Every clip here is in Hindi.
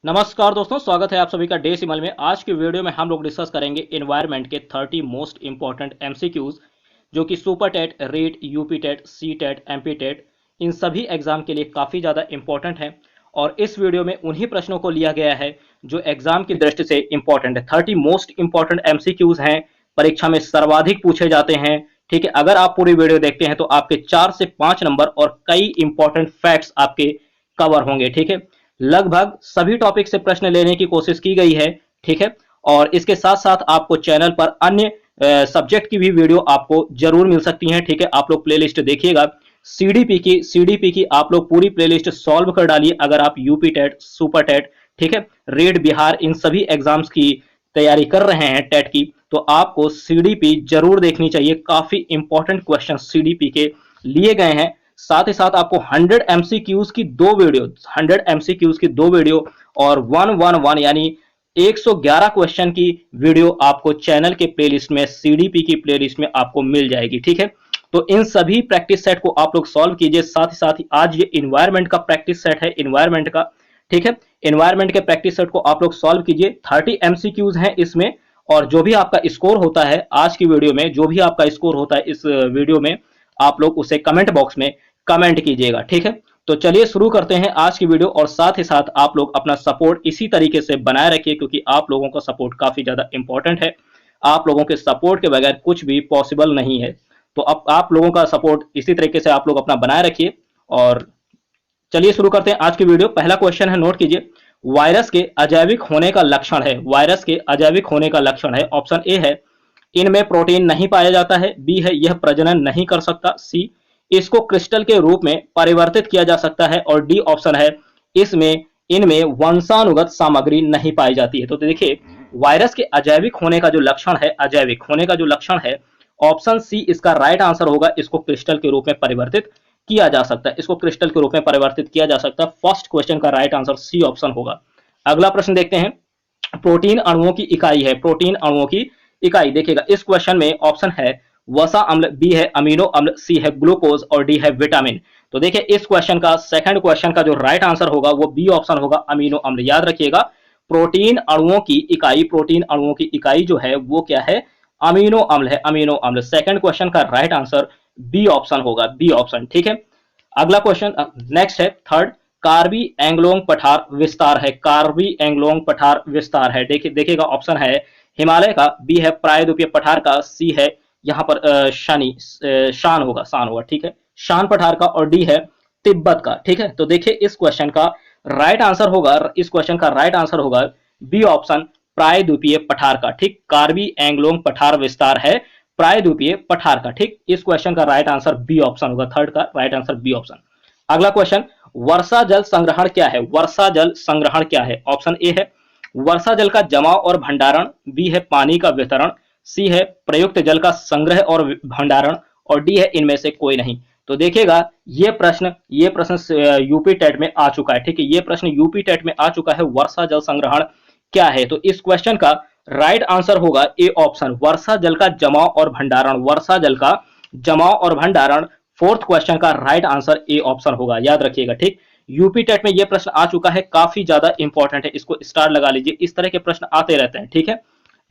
नमस्कार दोस्तों, स्वागत है आप सभी का डेसिमल में। आज की वीडियो में हम लोग डिस्कस करेंगे एनवायरनमेंट के 30 मोस्ट इंपॉर्टेंट एमसीक्यूज जो कि super TET, REET, UP TET, C TET, MP TET इन सभी एग्जाम के लिए काफ़ी ज़्यादा इंपॉर्टेंट है। और इस वीडियो में उन्हीं प्रश्नों को लिया गया है जो एग्जाम की दृष्टि से इंपॉर्टेंट है। 30 मोस्ट इंपॉर्टेंट एमसीक्यूज हैं, परीक्षा में सर्वाधिक पूछे जाते हैं। ठीक है, अगर आप पूरी वीडियो देखते हैं तो आपके 4 से 5 नंबर और कई इंपॉर्टेंट फैक्ट्स आपके कवर होंगे। ठीक है, लगभग सभी टॉपिक से प्रश्न लेने की कोशिश की गई है। ठीक है, और इसके साथ साथ आपको चैनल पर अन्य सब्जेक्ट की भी वीडियो आपको जरूर मिल सकती हैं। ठीक है, आप लोग प्लेलिस्ट देखिएगा। सीडीपी की आप लोग पूरी प्लेलिस्ट सॉल्व कर डालिए अगर आप यूपी टेट, सुपर टेट, ठीक है, रेड, बिहार इन सभी एग्जाम्स की तैयारी कर रहे हैं टेट की, तो आपको सीडीपी जरूर देखनी चाहिए। काफी इंपॉर्टेंट क्वेश्चन सीडीपी के लिए गए हैं। साथ ही साथ आपको 100 एमसीक्यूज की दो वीडियो, 100 एमसीक्यूज की दो वीडियो और 111 यानी 111 क्वेश्चन की वीडियो आपको चैनल के प्लेलिस्ट में, सीडीपी की प्लेलिस्ट में आपको मिल जाएगी। ठीक है, तो इन सभी प्रैक्टिस सेट को आप लोग सॉल्व कीजिए। साथ ही आज ये इन्वायरमेंट का प्रैक्टिस सेट है, इन्वायरमेंट का। ठीक है, इन्वायरमेंट के प्रैक्टिस सेट को आप लोग सॉल्व कीजिए। 30 एमसीक्यूज हैं इसमें, और जो भी आपका स्कोर होता है आज की वीडियो में, जो भी आपका स्कोर होता है इस वीडियो में, आप लोग उसे कमेंट बॉक्स में कमेंट कीजिएगा। ठीक है, तो चलिए शुरू करते हैं आज की वीडियो। और साथ ही साथ आप लोग अपना सपोर्ट इसी तरीके से बनाए रखिए, क्योंकि आप लोगों का सपोर्ट काफी ज्यादा इंपॉर्टेंट है। आप लोगों के सपोर्ट के बगैर कुछ भी पॉसिबल नहीं है। तो अब आप लोगों का सपोर्ट इसी तरीके से आप लोग अपना बनाए रखिए। और चलिए शुरू करते हैं आज की वीडियो। पहला क्वेश्चन है, नोट कीजिए। वायरस के अजैविक होने का लक्षण है, वायरस के अजैविक होने का लक्षण है। ऑप्शन ए है इनमें प्रोटीन नहीं पाया जाता है, बी है यह प्रजनन नहीं कर सकता, सी इसको क्रिस्टल के रूप में परिवर्तित किया जा सकता है, और डी ऑप्शन है इसमें इनमें वंशानुगत सामग्री नहीं पाई जाती है। तो देखिए, वायरस के अजैविक होने का जो लक्षण है, अजैविक होने का जो लक्षण है, ऑप्शन सी इसका राइट आंसर होगा। इसको क्रिस्टल के रूप में परिवर्तित किया जा सकता है, इसको क्रिस्टल के रूप में परिवर्तित किया जा सकता है। फर्स्ट क्वेश्चन का राइट आंसर सी ऑप्शन होगा। अगला प्रश्न देखते हैं। प्रोटीन अणुओं की इकाई है, प्रोटीन अणुओं की इकाई। देखिएगा इस क्वेश्चन में ऑप्शन है वसा अम्ल, बी है अमीनो अम्ल, सी है ग्लूकोज और डी है विटामिन। तो देखिए इस क्वेश्चन का, सेकंड क्वेश्चन का जो राइट आंसर होगा वो बी ऑप्शन होगा, अमीनो अम्ल। याद रखिएगा, प्रोटीन अणुओं की इकाई, प्रोटीन अणुओं की इकाई जो है वो क्या है, अमीनो अम्ल है, अमीनो अम्ल। सेकंड क्वेश्चन का राइट आंसर बी ऑप्शन होगा, बी ऑप्शन। ठीक है, अगला क्वेश्चन नेक्स्ट है थर्ड। कार्बी एंग्लोंग पठार विस्तार है, कार्बी एंग्लोंग पठार विस्तार है। देखिएगा ऑप्शन है हिमालय का, बी है प्रायद्वीपीय पठार का, सी है यहाँ पर शान होगा, शान होगा। ठीक है, शान पठार का, और डी है तिब्बत का। ठीक है, तो देखिए इस क्वेश्चन का राइट आंसर होगा, इस क्वेश्चन का राइट आंसर होगा बी ऑप्शन, प्रायद्वीपीय पठार का। ठीक, कार्बी एंग्लोंग पठार विस्तार है प्रायद्वीपीय पठार का। ठीक, इस क्वेश्चन का राइट आंसर बी ऑप्शन होगा, थर्ड का राइट आंसर बी ऑप्शन। अगला क्वेश्चन, वर्षा जल संग्रहण क्या है, वर्षा जल संग्रहण क्या है। ऑप्शन ए है वर्षा जल का जमाव और भंडारण, बी है पानी का वितरण, सी है प्रयुक्त जल का संग्रह और भंडारण, और डी है इनमें से कोई नहीं। तो देखिएगा ये प्रश्न यूपी टेट में आ चुका है। ठीक है, ये प्रश्न यूपी टेट में आ चुका है, वर्षा जल संग्रहण क्या है। तो इस क्वेश्चन का राइट आंसर होगा ए ऑप्शन, वर्षा जल का जमाव और भंडारण, वर्षा जल का जमाव और भंडारण। फोर्थ क्वेश्चन का राइट आंसर ए ऑप्शन होगा, याद रखिएगा। ठीक, यूपी टेट में यह प्रश्न आ चुका है, काफी ज्यादा इंपॉर्टेंट है, इसको स्टार लगा लीजिए, इस तरह के प्रश्न आते रहते हैं। ठीक है,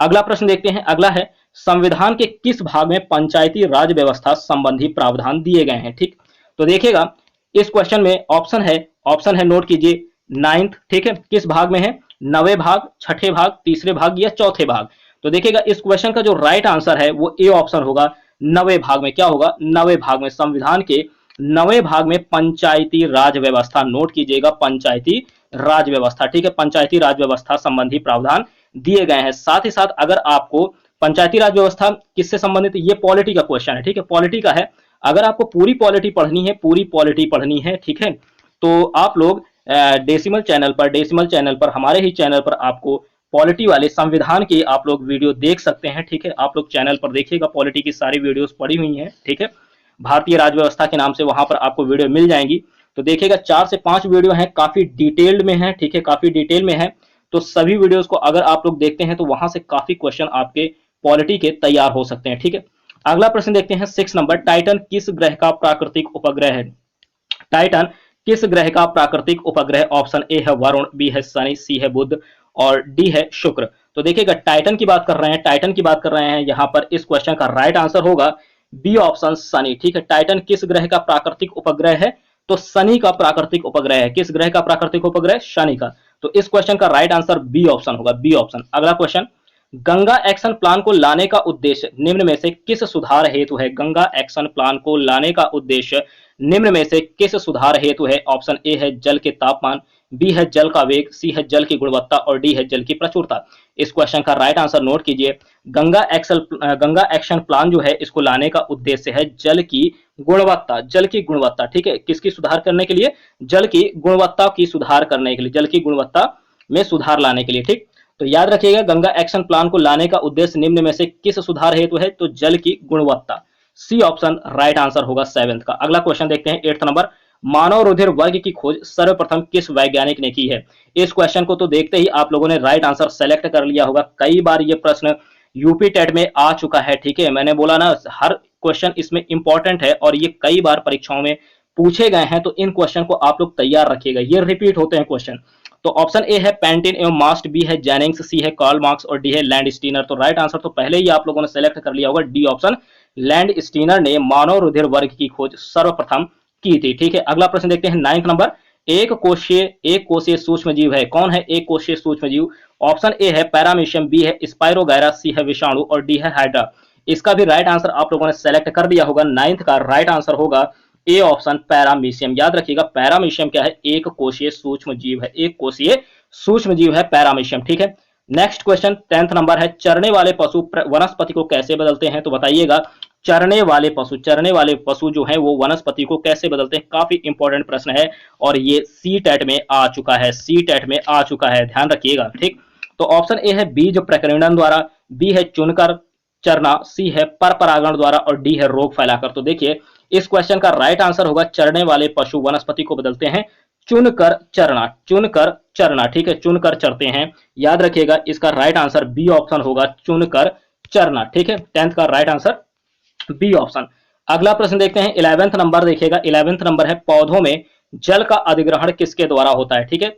अगला प्रश्न देखते हैं। अगला है संविधान के किस भाग में पंचायती राज व्यवस्था संबंधी प्रावधान दिए गए हैं। ठीक, तो देखिएगा इस क्वेश्चन में ऑप्शन है नोट कीजिए, नाइन्थ। ठीक है, किस भाग में है, नवे भाग, छठे भाग, तीसरे भाग या चौथे भाग। तो देखिएगा इस क्वेश्चन का जो राइट आंसर है वो ए ऑप्शन होगा, नवे भाग में। क्या होगा, नवे भाग में, संविधान के नवे भाग में पंचायती राज व्यवस्था। नोट कीजिएगा, पंचायती राज व्यवस्था। ठीक है, पंचायती राज व्यवस्था संबंधी प्रावधान दिए गए हैं। साथ ही साथ अगर आपको पंचायती राज व्यवस्था किससे संबंधित, ये पॉलिटी का क्वेश्चन है। ठीक है, पॉलिटी का है। अगर आपको पूरी पॉलिटी पढ़नी है, पूरी पॉलिटी पढ़नी है, ठीक है, तो आप लोग डेसिमल चैनल पर, हमारे ही चैनल पर आपको पॉलिटी वाले संविधान की आप लोग वीडियो देख सकते हैं। ठीक है, आप लोग चैनल पर देखिएगा, पॉलिटी की सारी वीडियोस पड़ी हुई हैं। ठीक है, भारतीय राज व्यवस्था के नाम से वहां पर आपको वीडियो मिल जाएंगी। तो देखिएगा 4 से 5 वीडियो हैं, काफी डिटेल्ड में है। ठीक है, काफी डिटेल में है। तो सभी वीडियोस को अगर आप लोग देखते हैं तो वहां से काफी क्वेश्चन आपके पॉलिटी के तैयार हो सकते हैं। ठीक है, अगला प्रश्न देखते हैं 6 नंबर। टाइटन किस ग्रह का प्राकृतिक उपग्रह है, टाइटन किस ग्रह का प्राकृतिक उपग्रह? ऑप्शन ए है वरुण, बी है शनि, सी है बुध और डी है शुक्र। तो देखिएगा टाइटन की बात कर रहे हैं, टाइटन की बात कर रहे हैं यहाँ पर। इस क्वेश्चन का राइट आंसर होगा बी ऑप्शन शनि। ठीक है, टाइटन किस ग्रह का प्राकृतिक उपग्रह है? तो शनि का प्राकृतिक उपग्रह है। किस ग्रह का प्राकृतिक उपग्रह? शनि का। तो इस क्वेश्चन का राइट आंसर बी ऑप्शन होगा, बी ऑप्शन। अगला क्वेश्चन, गंगा एक्शन प्लान को लाने का उद्देश्य निम्न में से किस सुधार हेतु है? गंगा एक्शन प्लान को लाने का उद्देश्य निम्न में से किस सुधार हेतु है? ऑप्शन ए है जल के तापमान, बी है जल का वेग, सी है जल की गुणवत्ता और डी है जल की प्रचुरता। इस क्वेश्चन का राइट आंसर नोट कीजिए। गंगा एक्शन प्लान जो है इसको लाने का उद्देश्य है जल की गुणवत्ता, जल की गुणवत्ता। ठीक है, किसकी सुधार करने के लिए? जल की गुणवत्ता की सुधार करने के लिए, जल की गुणवत्ता में सुधार लाने के लिए। ठीक, तो याद रखिएगा गंगा एक्शन प्लान को लाने का उद्देश्य निम्न में से किस सुधार हेतु है? तो जल की गुणवत्ता। सी ऑप्शन राइट आंसर होगा 7th का। अगला क्वेश्चन देखते हैं 8th नंबर, मानव रुधिर वर्ग की खोज सर्वप्रथम किस वैज्ञानिक ने की है? इस क्वेश्चन को तो देखते ही आप लोगों ने राइट आंसर सेलेक्ट कर लिया होगा। कई बार ये प्रश्न यूपी टेट में आ चुका है। ठीक है, मैंने बोला ना हर क्वेश्चन इसमें इंपॉर्टेंट है और ये कई बार परीक्षाओं में पूछे गए हैं, तो इन क्वेश्चन को आप लोग तैयार रखिएगा, ये रिपीट होते हैं क्वेश्चन। तो ऑप्शन ए है पेंटिन एवं मास्ट, बी है जेनिंग्स, सी है कार्ल मार्क्स और डी है लैंड स्टीनर। तो राइट आंसर तो पहले ही आप लोगों ने सेलेक्ट कर लिया होगा, डी ऑप्शन, लैंड स्टीनर ने मानव रुधिर वर्ग की खोज सर्वप्रथम की थी। ठीक है, अगला प्रश्न देखते हैं 9th नंबर, एक कोशीय सूक्ष्म जीव है। कौन है एक कोशीय सूक्ष्म जीव? ऑप्शन ए है पैरामीशियम, बी है स्पाइरोगैरा, सी है विषाणु और डी है हाइड्रा। इसका भी राइट आंसर आप लोगों ने सेलेक्ट कर दिया होगा। 9th का राइट आंसर होगा ए ऑप्शन पैरामीशियम। याद रखिएगा पैरामीशियम क्या है? एक कोशीय सूक्ष्म जीव है, एक कोशीय सूक्ष्म जीव है पैरामीशियम। ठीक है, नेक्स्ट क्वेश्चन 10th नंबर है, चरने वाले पशु वनस्पति को कैसे बदलते हैं? तो बताइएगा चरने वाले पशु जो है वो वनस्पति को कैसे बदलते हैं? काफी इंपॉर्टेंट प्रश्न है और ये सी टेट में आ चुका है, सी टेट में आ चुका है, ध्यान रखिएगा। ठीक, तो ऑप्शन ए है बीज प्रकीर्णन द्वारा, बी है चुनकर चरना, सी है पर परागण द्वारा और डी है रोग फैलाकर। तो देखिए इस क्वेश्चन का राइट आंसर होगा चरने वाले पशु वनस्पति को बदलते हैं चुनकर चरना, चुनकर चरना। ठीक है, चुनकर चरते हैं। याद रखिएगा इसका राइट आंसर बी ऑप्शन होगा, चुनकर चरना। ठीक है, 10th का राइट आंसर बी ऑप्शन। अगला प्रश्न देखते हैं 11th नंबर, देखिएगा 11th नंबर है, पौधों में जल का अधिग्रहण किसके द्वारा होता है? ठीक है,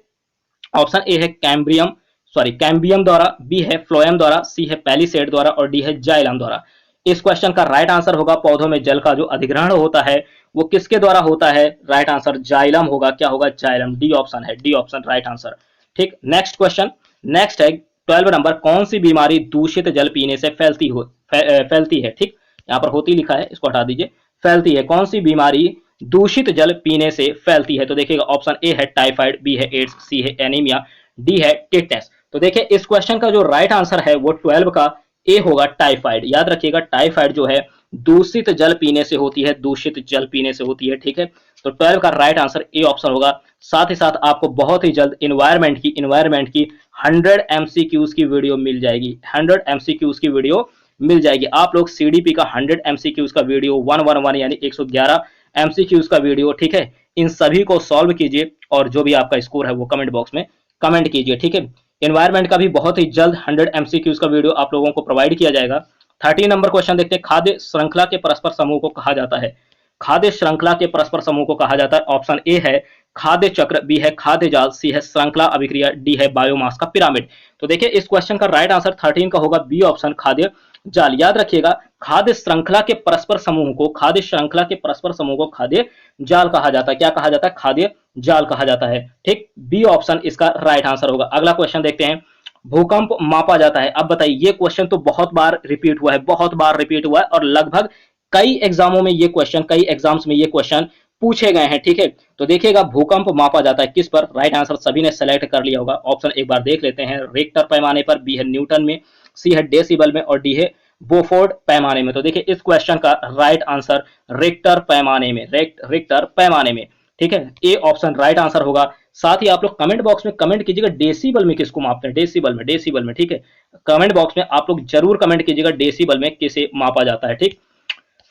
ऑप्शन ए है कैम्बियम द्वारा, बी है फ्लोएम द्वारा, सी है पैलिसेड द्वारा और डी है जाइलम द्वारा। इस क्वेश्चन का राइट आंसर होगा पौधों में जल का जो अधिग्रहण होता है वो किसके द्वारा होता है? राइट आंसर जाइलम होगा। क्या होगा? जाइलम, डी ऑप्शन है, डी ऑप्शन राइट आंसर। ठीक, नेक्स्ट क्वेश्चन, नेक्स्ट है 12 नंबर, कौन सी बीमारी दूषित जल पीने से फैलती है? ठीक, यहाँ पर होती लिखा है, इसको हटा दीजिए, फैलती है। कौन सी बीमारी दूषित जल पीने से फैलती है? तो देखिएगा ऑप्शन ए है टाइफाइड, बी है एड्स, सी है एनीमिया, डी है टिटनेस। तो देखिए इस क्वेश्चन का जो राइट आंसर है वो 12 का ए होगा, टाइफाइड। याद रखिएगा टाइफाइड जो है दूषित जल पीने से होती है, दूषित जल पीने से होती है। ठीक है, तो 12 का राइट आंसर ए ऑप्शन होगा। साथ ही साथ आपको बहुत ही जल्द इन्वायरमेंट की 100 एमसीक्यूज की वीडियो मिल जाएगी, 100 एमसीक्यूज की वीडियो मिल जाएगी। आप लोग सीडीपी का 100 एमसीक्यूज का वीडियो 111 यानी 111 एमसीक्यूज का वीडियो, ठीक है, इन सभी को सॉल्व कीजिए और जो भी आपका स्कोर है वो कमेंट बॉक्स में कमेंट कीजिए। ठीक है, एनवायरमेंट का भी बहुत ही जल्द 100 एमसीक्यूज का वीडियो आप लोगों को प्रोवाइड किया जाएगा। 13 नंबर क्वेश्चन देखते हैं, खाद्य श्रृंखला के परस्पर समूह को कहा जाता है? खाद्य श्रृंखला के परस्पर समूह को कहा जाता है, ऑप्शन ए है खाद्य चक्र, बी है खाद्य जाल, सी है श्रृंखला अभिक्रिया, डी है बायोमास का पिरामिड। तो देखिए इस क्वेश्चन का राइट आंसर 13 का होगा, बी ऑप्शन खाद्य जाल। याद रखिएगा खाद्य श्रृंखला के परस्पर समूह को, खाद्य श्रृंखला के परस्पर समूह को खाद्य जाल कहा जाता है। क्या कहा जाता है? खाद्य जाल कहा जाता है। ठीक, बी ऑप्शन इसका राइट आंसर होगा। अगला क्वेश्चन देखते हैं, भूकंप मापा जाता है। अब बताइए, ये क्वेश्चन तो बहुत बार रिपीट हुआ है, बहुत बार रिपीट हुआ है और लगभग कई एग्जामों में ये क्वेश्चन, कई एग्जाम्स में ये क्वेश्चन पूछे गए हैं। ठीक है, तो देखिएगा भूकंप मापा जाता है किस पर? राइट आंसर सभी ने सेलेक्ट कर लिया होगा। ऑप्शन एक बार देख लेते हैं, रिक्टर पैमाने पर, बी है न्यूटन में, सी है डेसिबल में और डी है बोफोर्ड पैमाने में। तो देखिए इस क्वेश्चन का राइट आंसर रिक्टर पैमाने में, रिक्टर पैमाने में। ठीक है, ए ऑप्शन राइट आंसर होगा। साथ ही आप लोग कमेंट बॉक्स में कमेंट कीजिएगा डेसिबल में किसको मापते हैं, डेसिबल में, डेसिबल में। ठीक है, कमेंट बॉक्स में आप लोग जरूर कमेंट कीजिएगा डेसिबल में किसे मापा जाता है। ठीक,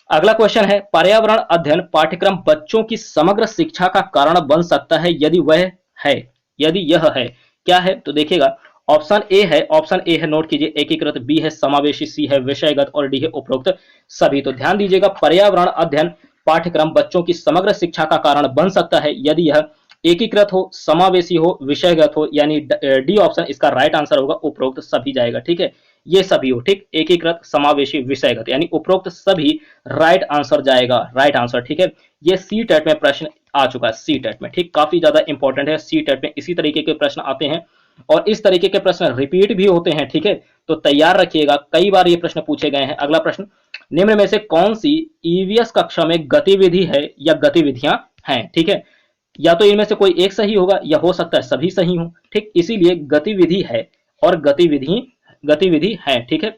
अगला क्वेश्चन है, पर्यावरण अध्ययन पाठ्यक्रम बच्चों की समग्र शिक्षा का कारण बन सकता है यदि वह है, यदि यह है, क्या है? तो देखिएगा ऑप्शन ए है, ऑप्शन ए है, नोट कीजिए एकीकृत, बी है समावेशी, सी है विषयगत और डी है उपरोक्त सभी। तो ध्यान दीजिएगा पर्यावरण अध्ययन पाठ्यक्रम बच्चों की समग्र शिक्षा का कारण बन सकता है यदि यह एकीकृत हो, समावेशी हो, विषयगत हो, यानी डी ऑप्शन इसका राइट आंसर होगा, उपरोक्त सभी जाएगा। ठीक है, ये सभी हो, ठीक, एकीकृत, समावेशी, विषयगत, यानी उपरोक्त सभी राइट आंसर जाएगा, राइट आंसर। ठीक है, ये सी टेट में प्रश्न आ चुका है, सी टेट में, ठीक, काफी ज्यादा इंपॉर्टेंट है। सी टेट में इसी तरीके के प्रश्न आते हैं और इस तरीके के प्रश्न रिपीट भी होते हैं। ठीक है, तो तैयार रखिएगा, कई बार ये प्रश्न पूछे गए हैं। अगला प्रश्न, निम्न में से कौन सी ईवीएस कक्षा में गतिविधि है या गतिविधियां हैं? ठीक है, या तो इनमें से कोई एक सही होगा या हो सकता है सभी सही हो। ठीक, इसीलिए गतिविधि है और गतिविधि है। ठीक है,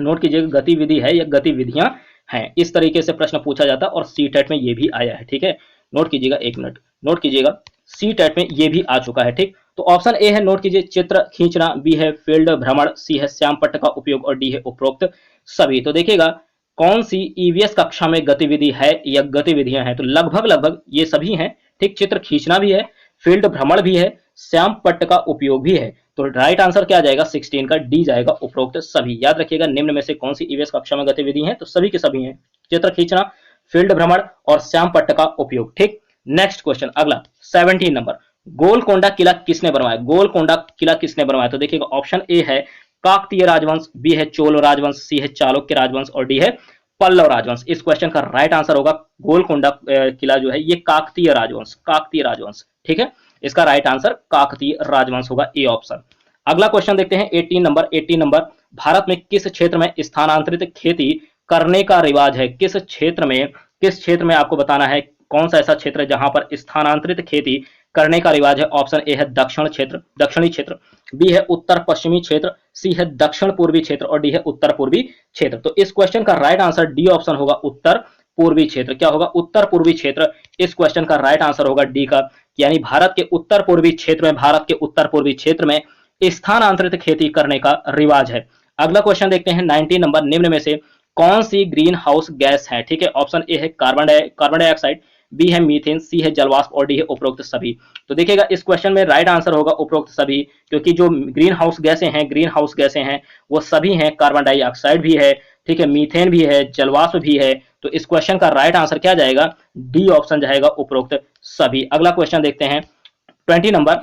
नोट कीजिएगा, गतिविधि है या गतिविधियां हैं, इस तरीके से प्रश्न पूछा जाता है और सी टेट में ये भी आया है। ठीक है, नोट कीजिएगा, एक मिनट नोट कीजिएगा, सी टेट में ये भी आ चुका है। ठीक, तो ऑप्शन ए है, नोट कीजिए, चित्र खींचना, बी है फील्ड भ्रमण, सी है श्याम पट्ट का उपयोग और डी है उपरोक्त सभी। तो देखिएगा कौन सी ईवीएस कक्षा में गतिविधि है या गतिविधियां हैं, तो लगभग लगभग ये सभी हैं। ठीक, चित्र खींचना भी है, फील्ड भ्रमण भी है, श्याम पट्ट का उपयोग भी है। तो राइट आंसर क्या जाएगा, 16 का डी जाएगा, उपरोक्त सभी। याद रखिएगा, निम्न में से कौन सी ईवीएस कक्षा में गतिविधि है, तो सभी के सभी हैं, चित्र खींचना, फील्ड भ्रमण और श्याम पट्ट का उपयोग। ठीक, नेक्स्ट क्वेश्चन, अगला 17 नंबर, गोलकोंडा किला किसने बनवाया? गोलकोंडा किला किसने बनवाया? तो देखिएगा, ऑप्शन ए है काकतीय राजवंश, बी है चोल राजवंश, सी है चालुक्य राजवंश और डी है पल्लव राजवंश। इस क्वेश्चन का राइट आंसर होगा, गोलकोंडा किला जो है ये काकतीय राजवंश। ठीक है, इसका राइट आंसर काकतीय राजवंश होगा, ए ऑप्शन। अगला क्वेश्चन देखते हैं 18 नंबर, भारत में किस क्षेत्र में स्थानांतरित खेती करने का रिवाज है? किस क्षेत्र में आपको बताना है, कौन सा ऐसा क्षेत्र है जहां पर स्थानांतरित खेती करने का रिवाज है? ऑप्शन ए है दक्षिणी क्षेत्र, बी है उत्तर पश्चिमी क्षेत्र, सी है दक्षिण पूर्वी क्षेत्र और डी है उत्तर पूर्वी क्षेत्र। तो इस क्वेश्चन का राइट आंसर डी ऑप्शन होगा, उत्तर पूर्वी क्षेत्र। क्या होगा, उत्तर पूर्वी क्षेत्र। इस क्वेश्चन का राइट आंसर होगा डी का, यानी भारत के उत्तर पूर्वी क्षेत्र में स्थानांतरित खेती करने का रिवाज है। अगला क्वेश्चन देखते हैं 19 नंबर, निम्न में से कौन सी ग्रीन हाउस गैस है? ठीक है, ऑप्शन ए है कार्बन डाइऑक्साइड, बी है मीथेन, सी है जलवाष्प और डी है उपरोक्त सभी। तो देखिएगा, इस क्वेश्चन में राइट आंसर होगा उपरोक्त सभी, क्योंकि जो ग्रीन हाउस गैसें हैं वो सभी हैं, कार्बन डाइऑक्साइड भी है, ठीक है, मीथेन भी है, जलवाष्प भी है। तो इस क्वेश्चन का राइट आंसर क्या जाएगा, डी ऑप्शन जाएगा, उपरोक्त सभी। अगला क्वेश्चन देखते हैं 20 नंबर,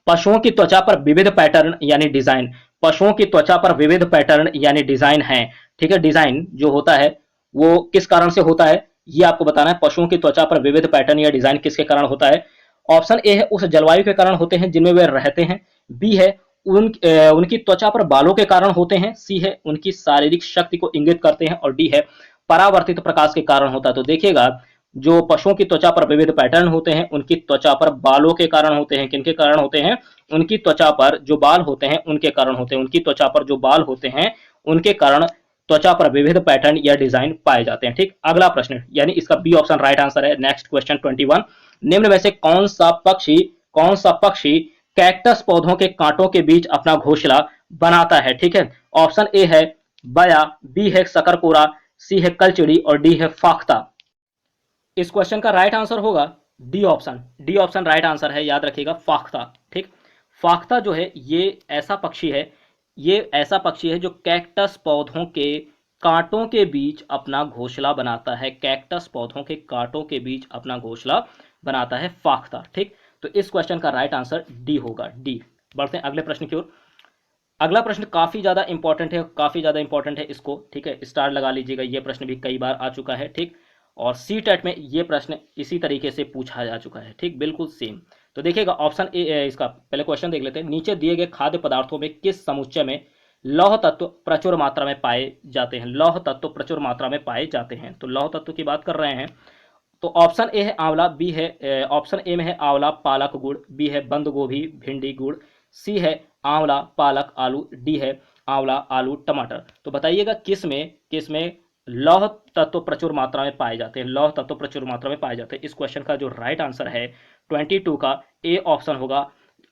पशुओं की त्वचा पर विविध पैटर्न यानी डिजाइन, पशुओं की त्वचा पर विविध पैटर्न यानी डिजाइन है। ठीक है, डिजाइन जो होता है वो किस कारण से होता है, ये आपको बताना है। पशुओं की त्वचा पर विविध पैटर्न या डिजाइन किसके कारण होता है? ऑप्शन ए है उस जलवायु के कारण होते हैं जिनमें वे रहते हैं, बी है उनकी त्वचा पर बालों के कारण होते हैं, सी है उनकी शारीरिक शक्ति को इंगित करते हैं और डी है परावर्तित प्रकाश के कारण होता है। तो देखिएगा, जो पशुओं की त्वचा पर विविध पैटर्न होते हैं उनकी त्वचा पर बालों के कारण होते हैं। किनके कारण होते हैं? उनकी त्वचा पर जो बाल होते हैं उनके कारण होते हैं, उनकी त्वचा पर जो बाल होते हैं उनके कारण त्वचा पर विविध पैटर्न या डिजाइन पाए जाते हैं। ठीक, अगला प्रश्न, यानी इसका बी ऑप्शन राइट आंसर है। नेक्स्ट क्वेश्चन 21, निम्न में से कौन सा पक्षी कैक्टस पौधों के कांटों के बीच अपना घोंसला बनाता है? ठीक है, ऑप्शन ए है बया, बी है शकरकोरा, सी है कलचिड़ी और डी है फाख्ता। इस क्वेश्चन का राइट आंसर होगा डी ऑप्शन राइट आंसर है, याद रखिएगा, फाख्ता। ठीक, फाख्ता जो है ये ऐसा पक्षी है जो कैक्टस पौधों के कांटों के बीच अपना घोंसला बनाता है, कैक्टस पौधों के कांटों के बीच अपना घोंसला बनाता है फाख्ता। ठीक, तो इस क्वेश्चन का राइट आंसर डी होगा, डी। बढ़ते हैं अगले प्रश्न की ओर। अगला प्रश्न काफी ज्यादा इंपॉर्टेंट है इसको, ठीक है, स्टार लगा लीजिएगा, ये प्रश्न भी कई बार आ चुका है। ठीक, और सी टेट में ये प्रश्न इसी तरीके से पूछा जा चुका है। ठीक, बिल्कुल सेम। तो देखिएगा, ऑप्शन ए, इसका पहले क्वेश्चन देख लेते हैं। नीचे दिए गए खाद्य पदार्थों में किस समुच्चय में लौह तत्व प्रचुर मात्रा में पाए जाते हैं? लौह तत्व प्रचुर मात्रा में पाए जाते हैं, तो लौह तत्व की बात कर रहे हैं। तो ऑप्शन ए है आंवला, बी है ऑप्शन ए में है आंवला पालक गुड़, बी है बंद गोभी भिंडी गुड़, सी है आंवला पालक आलू, डी है आंवला आलू टमाटर। तो बताइएगा किस में लौह तत्व प्रचुर मात्रा में पाए जाते हैं? लौह तत्व प्रचुर मात्रा में पाए जाते हैं। इस क्वेश्चन का जो राइट आंसर है 22 का ए ऑप्शन होगा,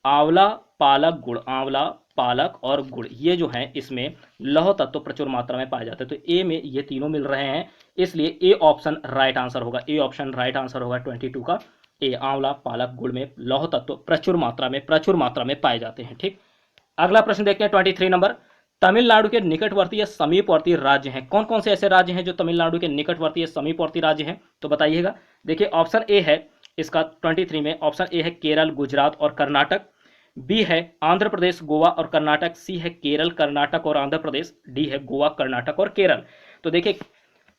आंवला पालक गुड़, आंवला पालक और गुड़, ये जो है इसमें लौह तत्व प्रचुर मात्रा में पाए जाते हैं। तो ए में ये तीनों मिल रहे हैं, इसलिए ए ऑप्शन राइट आंसर होगा, ए ऑप्शन राइट आंसर होगा 22 का ए, आंवला पालक गुड़ में लौह तत्व प्रचुर मात्रा में पाए जाते हैं। ठीक, अगला प्रश्न देखते हैं 23 नंबर, तमिलनाडु के निकटवर्ती या समीपवर्ती राज्य हैं। कौन कौन से ऐसे राज्य हैं जो तमिलनाडु के निकटवर्ती या समीपवर्ती राज्य हैं, तो बताइएगा। देखिए ऑप्शन ए है इसका 23 में, ऑप्शन ए है केरल, गुजरात और कर्नाटक, बी है आंध्र प्रदेश, गोवा और कर्नाटक, सी है केरल, कर्नाटक और आंध्र प्रदेश, डी है गोवा, कर्नाटक और केरल। तो देखिए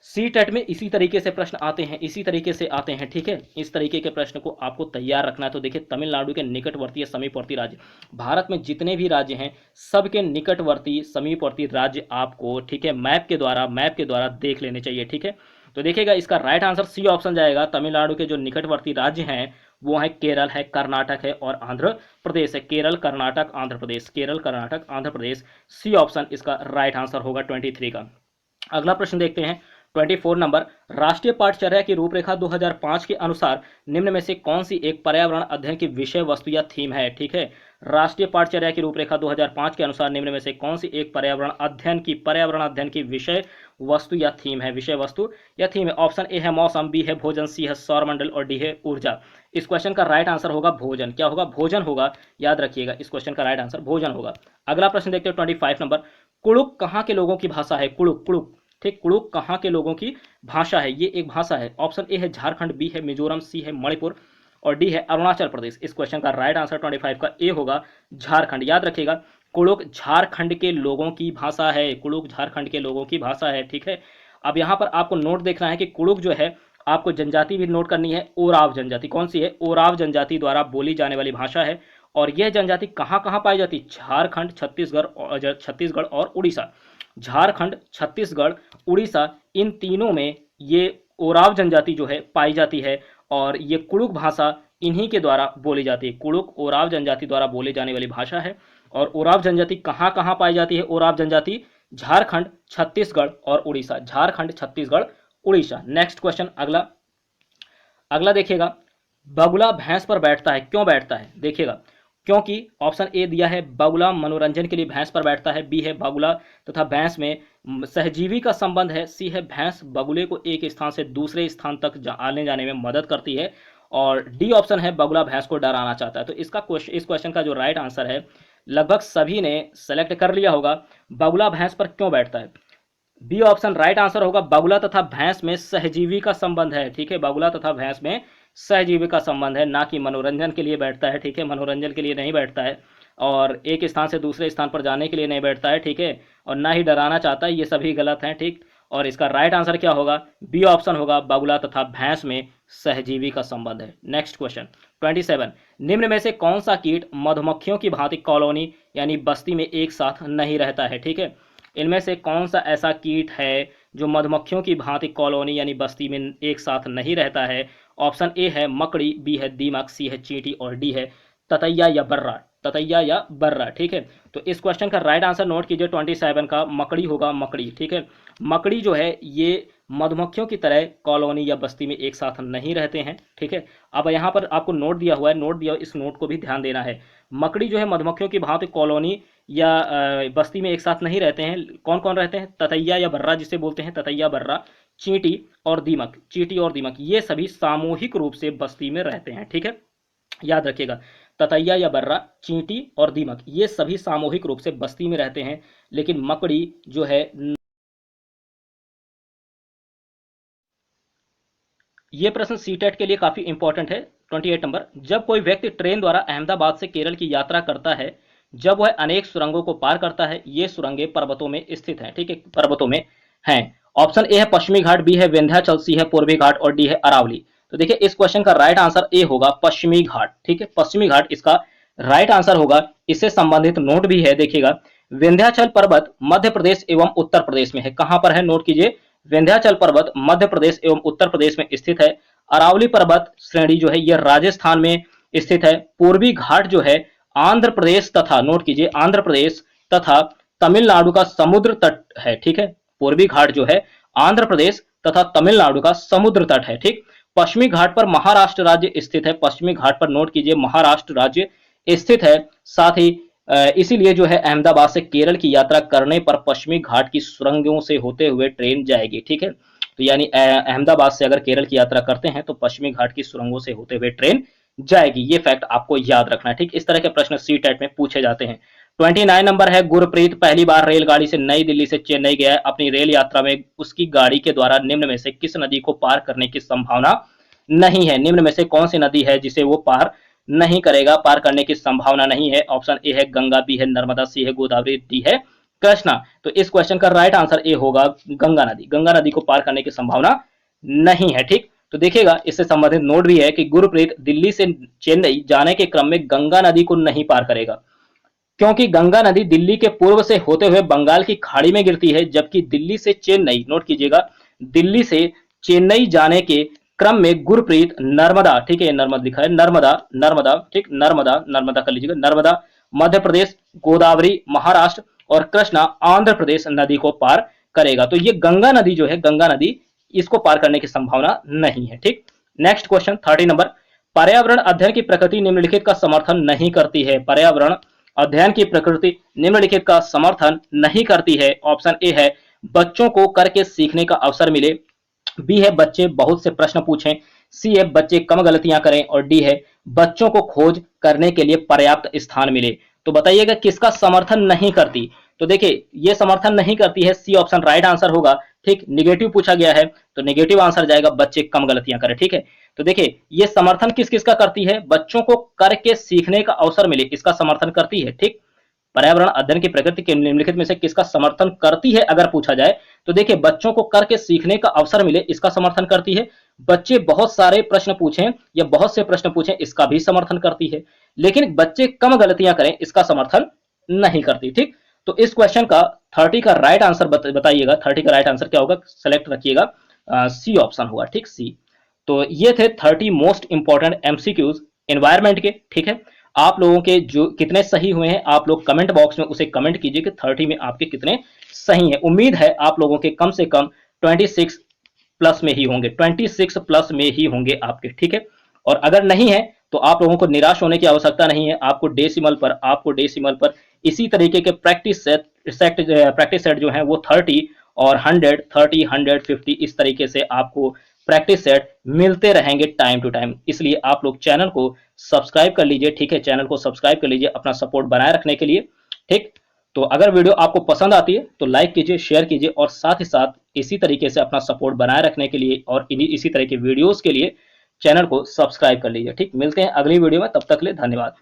सी टेट में इसी तरीके से प्रश्न आते हैं, इसी तरीके से आते हैं, ठीक है। इस तरीके के प्रश्न को आपको तैयार रखना है। तो देखिए तमिलनाडु के निकटवर्ती या समीपवर्ती राज्य, भारत में जितने भी राज्य हैं सबके निकटवर्ती समीपवर्ती राज्य आपको, ठीक है, मैप के द्वारा देख लेने चाहिए, ठीक है। तो देखिएगा इसका राइट आंसर सी ऑप्शन जाएगा। तमिलनाडु के जो निकटवर्ती राज्य हैं वो है केरल है, कर्नाटक है और आंध्र प्रदेश है। केरल, कर्नाटक, आंध्र प्रदेश, केरल, कर्नाटक, आंध्र प्रदेश, सी ऑप्शन इसका राइट आंसर होगा 23 का। अगला प्रश्न देखते हैं 24 नंबर, राष्ट्रीय पाठचर्या की रूपरेखा 2005 के अनुसार निम्न में से कौन सी एक पर्यावरण अध्ययन की विषय वस्तु या थीम है, ठीक है। राष्ट्रीय पाठचर्या की रूपरेखा 2005 के अनुसार निम्न में से कौन सी एक पर्यावरण अध्ययन की विषय वस्तु या थीम है, विषय वस्तु या थीम है। ऑप्शन ए है मौसम, बी है भोजन, सी है सौरमंडल और डी है ऊर्जा। इस क्वेश्चन का राइट आंसर होगा भोजन। क्या होगा? भोजन होगा, याद रखिएगा, इस क्वेश्चन का राइट आंसर भोजन होगा। अगला प्रश्न देखते हैं 25 नंबर, कुड़ुक कहाँ के लोगों की भाषा है? कुड़ुक, कुड़ुक, ठीक, कुड़ुक कहाँ के लोगों की भाषा है? ये एक भाषा है। ऑप्शन ए है झारखंड, बी है मिजोरम, सी है मणिपुर और डी है अरुणाचल प्रदेश। इस क्वेश्चन का राइट आंसर 25 का ए होगा, झारखंड। याद रखिएगा कुड़ुक झारखंड के लोगों की भाषा है, कुड़ुक झारखंड के लोगों की भाषा है, ठीक है। अब यहाँ पर आपको नोट देखना है कि कुड़ुक जो है, आपको जनजाति भी नोट करनी है, ओराव जनजाति। कौन सी है? ओराव जनजाति द्वारा बोली जाने वाली भाषा है। और यह जनजाति कहाँ कहाँ पाई जाती? झारखंड, छत्तीसगढ़ और उड़ीसा। झारखंड, छत्तीसगढ़, उड़ीसा, इन तीनों में ये ओराव जनजाति जो है पाई जाती है और ये कुड़ुक भाषा इन्हीं के द्वारा बोली जाती है। कुड़ुक ओराव जनजाति द्वारा बोली जाने वाली भाषा है। और ओराव जनजाति कहाँ कहाँ पाई जाती है? ओराव जनजाति झारखंड, छत्तीसगढ़ और उड़ीसा। झारखंड, छत्तीसगढ़, उड़ीसा। नेक्स्ट क्वेश्चन, अगला देखिएगा, बगुला भैंस पर बैठता है, क्यों बैठता है? देखिएगा, क्योंकि ऑप्शन ए दिया है बगुला मनोरंजन के लिए भैंस पर बैठता है, बी है बगुला तथा भैंस में सहजीवी का संबंध है, सी है भैंस बगुले को एक स्थान से दूसरे स्थान तक आने जाने में मदद करती है और डी ऑप्शन है बगुला भैंस को डराना चाहता है। तो इस क्वेश्चन का जो राइट आंसर है, लगभग सभी ने सेलेक्ट कर लिया होगा, बगुला भैंस पर क्यों बैठता है। बी ऑप्शन राइट आंसर होगा, बगुला तथा भैंस में सहजीवी का संबंध है, ठीक है। बगुला तथा भैंस में सहजीवी का संबंध है, ना कि मनोरंजन के लिए बैठता है, ठीक है। मनोरंजन के लिए नहीं बैठता है और एक स्थान से दूसरे स्थान पर जाने के लिए नहीं बैठता है, ठीक है। और ना ही डराना चाहता है, ये सभी गलत हैं, ठीक। और इसका राइट आंसर क्या होगा? बी ऑप्शन होगा, बगुला तथा भैंस में सहजीवी का संबंध है। नेक्स्ट क्वेश्चन 27, निम्न में से कौन सा कीट मधुमक्खियों की भांति कॉलोनी यानी बस्ती में एक साथ नहीं रहता है, ठीक है। इनमें से कौन सा ऐसा कीट है जो मधुमक्खियों की भांति कॉलोनी यानी बस्ती में एक साथ नहीं रहता है? ऑप्शन ए है मकड़ी, बी है दीमक, सी है चींटी और डी है ततैया या बर्रा। ततैया या बर्रा, ठीक है। तो इस क्वेश्चन का राइट आंसर नोट कीजिए, 27 का मकड़ी होगा, मकड़ी, ठीक है। मकड़ी जो है ये मधुमक्खियों की तरह कॉलोनी या बस्ती में एक साथ नहीं रहते हैं, ठीक है। अब यहाँ पर आपको नोट दिया हुआ है, नोट दिया, इस नोट को भी ध्यान देना है। मकड़ी जो है मधुमक्खियों की भांति कॉलोनी या बस्ती में एक साथ नहीं रहते हैं। कौन कौन रहते हैं? ततैया या बर्रा जिसे बोलते हैं, ततैया, बर्रा, चींटी और दीमक। चींटी और दीमक ये सभी सामूहिक रूप से बस्ती में रहते हैं, ठीक है। याद रखिएगा, ततैया या बर्रा, चींटी और दीमक ये सभी सामूहिक रूप से बस्ती में रहते हैं, लेकिन मकड़ी जो है, ये प्रश्न सीटेट के लिए काफी इंपॉर्टेंट है। 28 नंबर, जब कोई व्यक्ति ट्रेन द्वारा अहमदाबाद से केरल की यात्रा करता है, जब वह अनेक सुरंगों को पार करता है, ये सुरंगें पर्वतों में स्थित हैं, ठीक है, पर्वतों में हैं। ऑप्शन ए है पश्चिमी घाट, बी है विंध्याचल, सी है पूर्वी घाट और डी है अरावली। तो देखिए इस क्वेश्चन का राइट आंसर ए होगा, पश्चिमी घाट, ठीक है। पश्चिमी घाट इसका राइट आंसर होगा। इससे संबंधित नोट भी है, देखिएगा, विंध्याचल पर्वत मध्य प्रदेश एवं उत्तर प्रदेश में है। कहां पर है? नोट कीजिए, विंध्याचल पर्वत मध्य प्रदेश एवं उत्तर प्रदेश में स्थित है। अरावली पर्वत श्रेणी जो है यह राजस्थान में स्थित है। पूर्वी घाट जो है आंध्र प्रदेश तथा, नोट कीजिए, आंध्र प्रदेश तथा तमिलनाडु का समुद्र तट है, ठीक है। पूर्वी घाट जो है आंध्र प्रदेश तथा तमिलनाडु का समुद्र तट है, ठीक। पश्चिमी घाट पर महाराष्ट्र राज्य स्थित है। पश्चिमी घाट पर नोट कीजिए महाराष्ट्र राज्य स्थित है। साथ ही इसीलिए जो है अहमदाबाद से केरल की यात्रा करने पर पश्चिमी घाट की सुरंगों से होते हुए ट्रेन जाएगी, ठीक है। तो यानी अहमदाबाद से अगर केरल की यात्रा करते हैं तो पश्चिमी घाट की सुरंगों से होते हुए ट्रेन जाएगी। ये फैक्ट आपको याद रखना है, ठीक। इस तरह के प्रश्न सी टेट में पूछे जाते हैं। 29 नंबर है, गुरप्रीत पहली बार रेलगाड़ी से नई दिल्ली से चेन्नई गया है। अपनी रेल यात्रा में उसकी गाड़ी के द्वारा निम्न में से किस नदी को पार करने की संभावना नहीं है? निम्न में से कौन सी नदी है जिसे वो पार नहीं करेगा, पार करने की संभावना नहीं है? ऑप्शन ए है गंगा, बी है नर्मदा, सी है गोदावरी, डी है कृष्णा। तो इस क्वेश्चन का राइट आंसर ए होगा गंगा नदी। गंगा नदी को पार करने की संभावना नहीं है। ठीक, तो देखिएगा इससे संबंधित नोट भी है कि गुरप्रीत दिल्ली से चेन्नई जाने के क्रम में गंगा नदी को नहीं पार करेगा, क्योंकि गंगा नदी दिल्ली के पूर्व से होते हुए बंगाल की खाड़ी में गिरती है, जबकि दिल्ली से चेन्नई, नोट कीजिएगा, दिल्ली से चेन्नई जाने के क्रम में गुरप्रीत नर्मदा, ठीक है, नर्मदा लिखा है, नर्मदा, नर्मदा, ठीक, नर्मदा, नर्मदा कर लीजिएगा, नर्मदा मध्य प्रदेश, गोदावरी महाराष्ट्र और कृष्णा आंध्र प्रदेश नदी को पार करेगा। तो ये गंगा नदी जो है, गंगा नदी, इसको पार करने की संभावना नहीं है। ठीक, नेक्स्ट क्वेश्चन 30 नंबर, पर्यावरण अध्ययन की प्रकृति निम्नलिखित का समर्थन नहीं करती है। पर्यावरण अध्ययन की प्रकृति निम्नलिखित का समर्थन नहीं करती है। ऑप्शन ए है बच्चों को करके सीखने का अवसर मिले, बी है बच्चे बहुत से प्रश्न पूछें, सी है बच्चे कम गलतियां करें और डी है बच्चों को खोज करने के लिए पर्याप्त स्थान मिले। तो बताइएगा किसका समर्थन नहीं करती? तो देखिए ये समर्थन नहीं करती है, सी ऑप्शन राइट आंसर होगा। ठीक, निगेटिव पूछा गया है तो निगेटिव आंसर जाएगा बच्चे कम गलतियां करें। ठीक है, तो देखिए ये समर्थन किस किस का करती है? बच्चों को करके सीखने का अवसर मिले, इसका समर्थन करती है। ठीक, पर्यावरण अध्ययन की प्रकृति के निम्नलिखित में से किसका समर्थन करती है अगर पूछा जाए तो देखिए बच्चों को करके सीखने का अवसर मिले, इसका समर्थन करती है। बच्चे बहुत सारे प्रश्न पूछें या बहुत से प्रश्न पूछें, इसका भी समर्थन करती है। लेकिन बच्चे कम गलतियां करें, इसका समर्थन नहीं करती। ठीक, तो इस क्वेश्चन का 30 का राइट आंसर बताइएगा। 30 का राइट आंसर क्या होगा, सेलेक्ट रखिएगा, सी ऑप्शन होगा। ठीक, सी। तो ये थे 30 मोस्ट इंपॉर्टेंट एमसीक्यूज एनवायरमेंट के। ठीक है, आप लोगों के जो कितने सही हुए हैं आप लोग कमेंट बॉक्स में उसे कमेंट कीजिए कि 30 में आपके कितने सही हैं। उम्मीद है आप लोगों के कम से कम 26 प्लस में ही होंगे, 26 प्लस में ही होंगे आपके। ठीक है, और अगर नहीं है तो आप लोगों को निराश होने की आवश्यकता नहीं है। आपको डेसिमल पर इसी तरीके के प्रैक्टिस सेट जो है वो 30 और 100, 30, 100, 50 इस तरीके से आपको प्रैक्टिस सेट मिलते रहेंगे टाइम टू टाइम। इसलिए आप लोग चैनल को सब्सक्राइब कर लीजिए। ठीक है, चैनल को सब्सक्राइब कर लीजिए अपना सपोर्ट बनाए रखने के लिए। ठीक, तो अगर वीडियो आपको पसंद आती है तो लाइक कीजिए, शेयर कीजिए और साथ ही साथ इसी तरीके से अपना सपोर्ट बनाए रखने के लिए और इसी तरह के वीडियोस के लिए चैनल को सब्सक्राइब कर लीजिए। ठीक, मिलते हैं अगली वीडियो में, तब तक के लिए धन्यवाद।